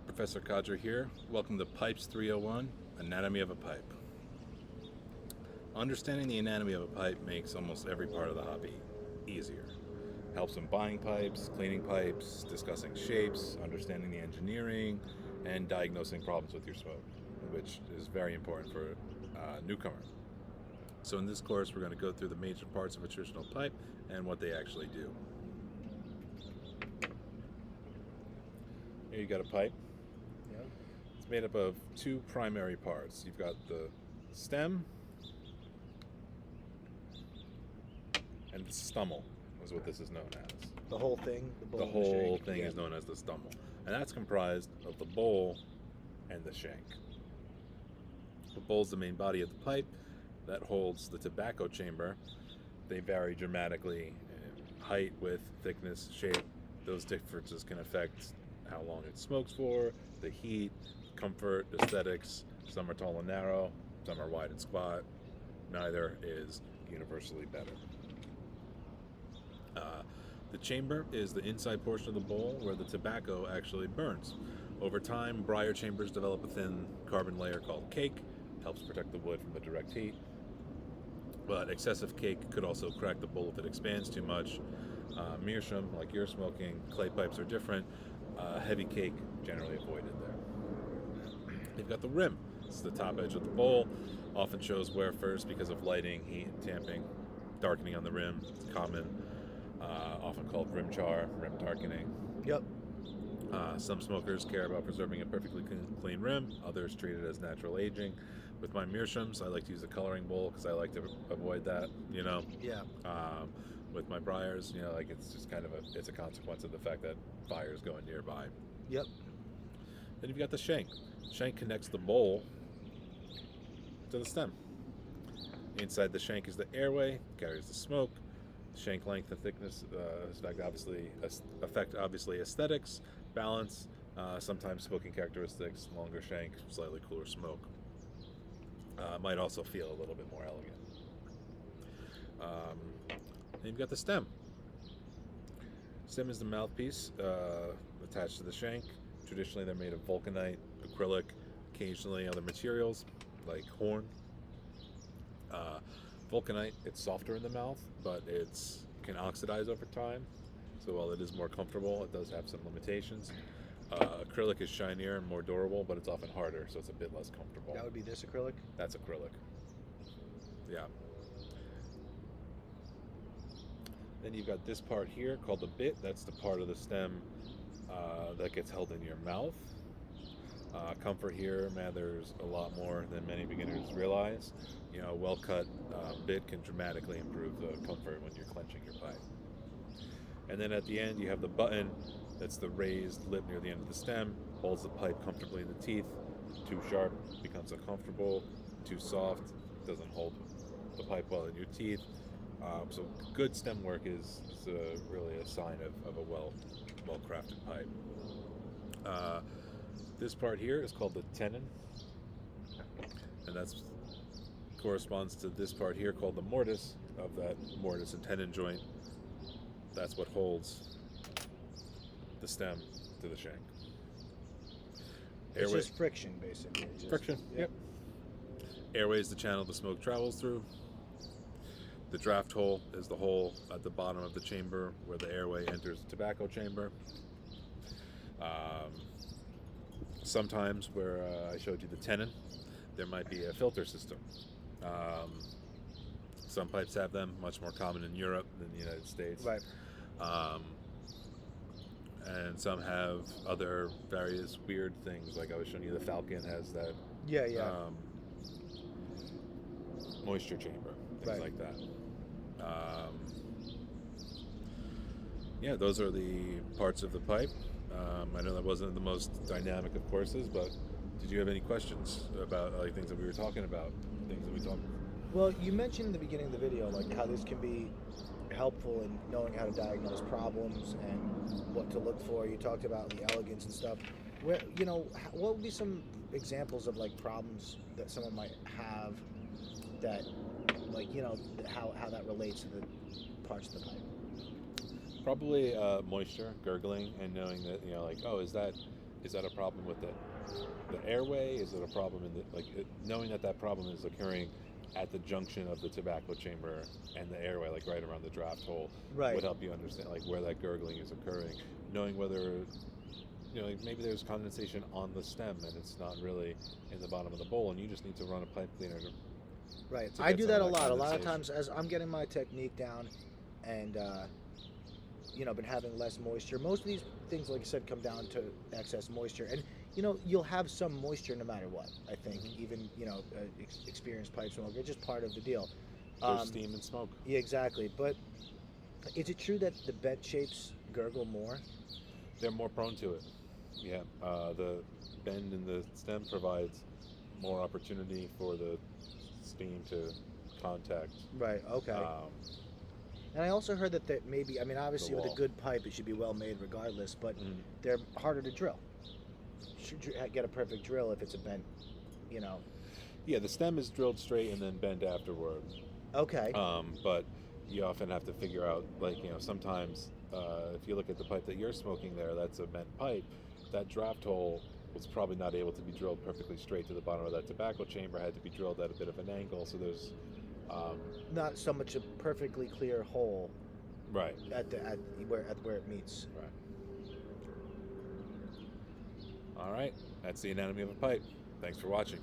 Professor Kadra here. Welcome to Pipes 301, Anatomy of a Pipe. Understanding the anatomy of a pipe makes almost every part of the hobby easier. Helps in buying pipes, cleaning pipes, discussing shapes, understanding the engineering, and diagnosing problems with your smoke, which is very important for a newcomer. So in this course, we're going to go through the major parts of a traditional pipe and what they actually do. Here you got a pipe. Yeah. It's made up of two primary parts. You've got the stem and the stummel is what this is known as. The whole thing? The bowl and whole shank? thing Yeah. is known as the stummel. And that's comprised of the bowl and the shank. The bowl's the main body of the pipe that holds the tobacco chamber. They vary dramatically in height, width, thickness, shape. Those differences can affect how long it smokes for, the heat, comfort, aesthetics. Some are tall and narrow, some are wide and squat. Neither is universally better. The chamber is the inside portion of the bowl where the tobacco actually burns. Over time, briar chambers develop a thin carbon layer called cake. Helps protect the wood from the direct heat. But excessive cake could also crack the bowl if it expands too much. Meerschaum, like you're smoking, clay pipes are different. Heavy cake generally avoided there. You've got the rim. It's the top edge of the bowl. Often shows wear first because of lighting, heat, and tamping. Darkening on the rim. It's common. Often called rim char, rim darkening. Yep. Some smokers care about preserving a perfectly clean rim. Others treat it as natural aging. With my meerschaums, I like to use a coloring bowl because I like to avoid that. Yeah. With my briars, like it's just kind of it's a consequence of the fact that fires going nearby. Yep. Then you've got the shank. Shank connects the bowl to the stem. Inside the shank is the airway, carries the smoke. Shank length and thickness affect obviously aesthetics, balance, sometimes smoking characteristics. Longer shank, slightly cooler smoke. Might also feel a little bit more elegant. Then you've got the stem. Stem is the mouthpiece attached to the shank. Traditionally, they're made of vulcanite, acrylic, occasionally other materials like horn. Vulcanite, it's softer in the mouth, but it can oxidize over time. So while it is more comfortable, it does have some limitations. Acrylic is shinier and more durable, but it's often harder, so it's a bit less comfortable. That would be this acrylic? That's acrylic. Yeah. Then you've got this part here called the bit. That's the part of the stem that gets held in your mouth. Comfort here matters a lot more than many beginners realize. A well-cut bit can dramatically improve the comfort when you're clenching your pipe. And then at the end, you have the button. That's the raised lip near the end of the stem. Holds the pipe comfortably in the teeth. Too sharp, becomes uncomfortable. Too soft, doesn't hold the pipe well in your teeth. So good stem work is really a sign of a well-crafted pipe. This part here is called the tenon, and that corresponds to this part here called the mortise of that mortise and tenon joint. That's what holds the stem to the shank. It's just friction, basically. Friction, yep. Airway is the channel the smoke travels through. The draft hole is the hole at the bottom of the chamber where the airway enters the tobacco chamber. Sometimes where I showed you the tenon, there might be a filter system. Some pipes have them, much more common in Europe than the United States. Right. And some have other various weird things, like I was showing you the Falcon has that Yeah. moisture chamber, things Right. like that. Those are the parts of the pipe. I know that wasn't the most dynamic of courses, but did you have any questions about things that we were talking about, things that we talked about? Well, you mentioned in the beginning of the video, how this can be helpful in knowing how to diagnose problems and what to look for. You talked about the elegance and stuff. What would be some examples of problems that someone might have that, how that relates to the parts of the pipe? Probably moisture, gurgling, and knowing that, is that is that a problem with the airway? Is it a problem in the knowing that problem is occurring at the junction of the tobacco chamber and the airway, like right around the draft hole, Right. would help you understand like where that gurgling is occurring. Knowing whether like maybe there's condensation on the stem and it's not really in the bottom of the bowl, and you just need to run a pipe cleaner. Right. To I get do some that a of that lot. A lot of condensation. times, as I'm getting my technique down, and been having less moisture. Most of these things, like I said, come down to excess moisture, and you'll have some moisture no matter what. I think even experienced pipe smoker, it's just part of the deal. There's steam and smoke. Yeah, exactly. But is it true that the bent shapes gurgle more? They're more prone to it. Yeah, the bend in the stem provides more opportunity for the steam to contact. Right. Okay. And I also heard that maybe, I mean, obviously with a wall. good pipe, it should be well made regardless, but Mm. they're harder to drill. Should you get a perfect drill if it's a bent, Yeah, the stem is drilled straight and then bent afterward. Okay. But you often have to figure out, sometimes if you look at the pipe that you're smoking there, that's a bent pipe. That draft hole was probably not able to be drilled perfectly straight to the bottom of that tobacco chamber. Had to be drilled at a bit of an angle. So there's Not so much a perfectly clear hole right. at where it meets. Right. All right. That's the anatomy of a pipe. Thanks for watching.